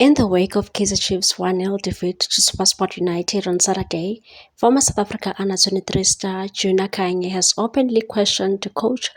In the wake of Kaizer Chiefs' 1-0 defeat to SuperSport United on Saturday, former South Africa Under-23 star Junior Khanye has openly questioned coach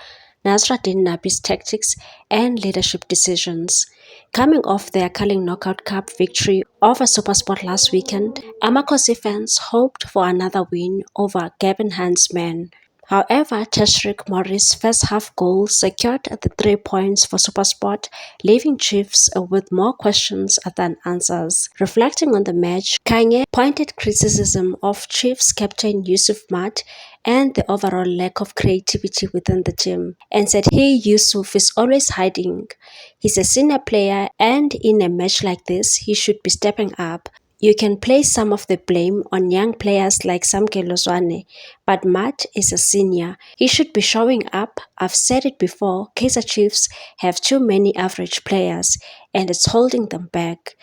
Nasruddin Nabi's tactics and leadership decisions. Coming off their Carling Knockout Cup victory over SuperSport last weekend, Amakhosi fans hoped for another win over Gavin Hunt's men. However, Tashreeq Morris' first-half goal secured the 3 points for SuperSport, leaving Chiefs with more questions than answers. Reflecting on the match, Khanye pointed criticism of Chiefs captain Yusuf Maat and the overall lack of creativity within the team, and said Yusuf is always hiding. He's a senior player, and in a match like this, he should be stepping up. You can place some of the blame on young players like Samkelo Zwane, but Matt is a senior. He should be showing up. I've said it before, Kaizer Chiefs have too many average players, and it's holding them back.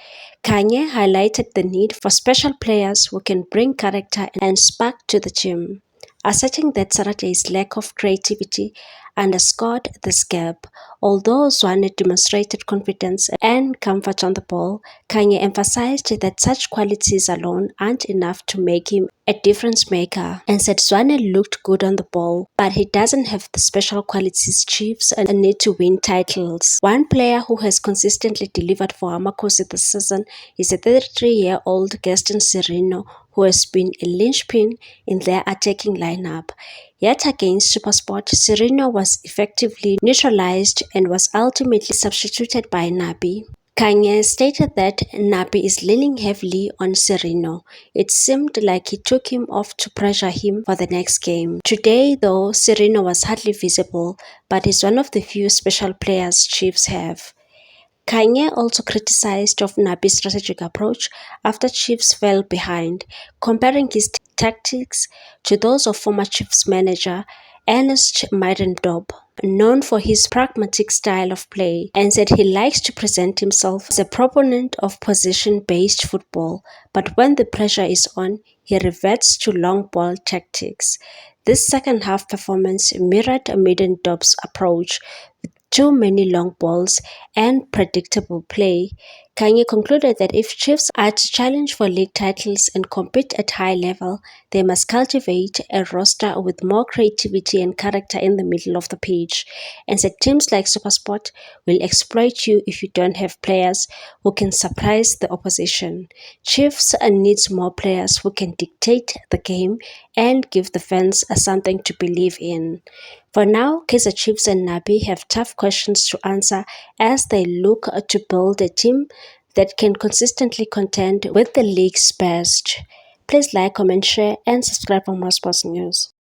Khanye highlighted the need for special players who can bring character and spark to the team, asserting that Saturday's lack of creativity underscored this gap. Although Zwane demonstrated confidence and comfort on the ball, Khanye emphasized that such qualities alone aren't enough to make him a difference maker, and said Zwane looked good on the ball, but he doesn't have the special qualities Chiefs need to win titles. One player who has consistently delivered for Amakhosi this season is a 33-year-old Gaston Sirino, who has been a linchpin in their attacking lineup. Yet against SuperSport, Sirino was effectively neutralized and was ultimately substituted by Nabi. Khanye stated that Nabi is leaning heavily on Sirino. It seemed like he took him off to pressure him for the next game. Today, though, Sirino was hardly visible, but is one of the few special players Chiefs have. Khanye also criticized of Nabi's strategic approach after Chiefs fell behind, comparing his tactics to those of former Chiefs manager Ernest Middendorp, known for his pragmatic style of play, and said he likes to present himself as a proponent of possession-based football, but when the pressure is on, he reverts to long ball tactics. This second-half performance mirrored Middendorp's approach, with too many long balls and predictable play. Khanye concluded that if Chiefs are to challenge for league titles and compete at high level, they must cultivate a roster with more creativity and character in the middle of the pitch, and said teams like SuperSport will exploit you if you don't have players who can surprise the opposition. Chiefs needs more players who can dictate the game and give the fans something to believe in. For now, Kaizer Chiefs and Nabi have tough questions to answer as they look to build a team that can consistently contend with the league's best. Please like, comment, share, and subscribe for more sports news.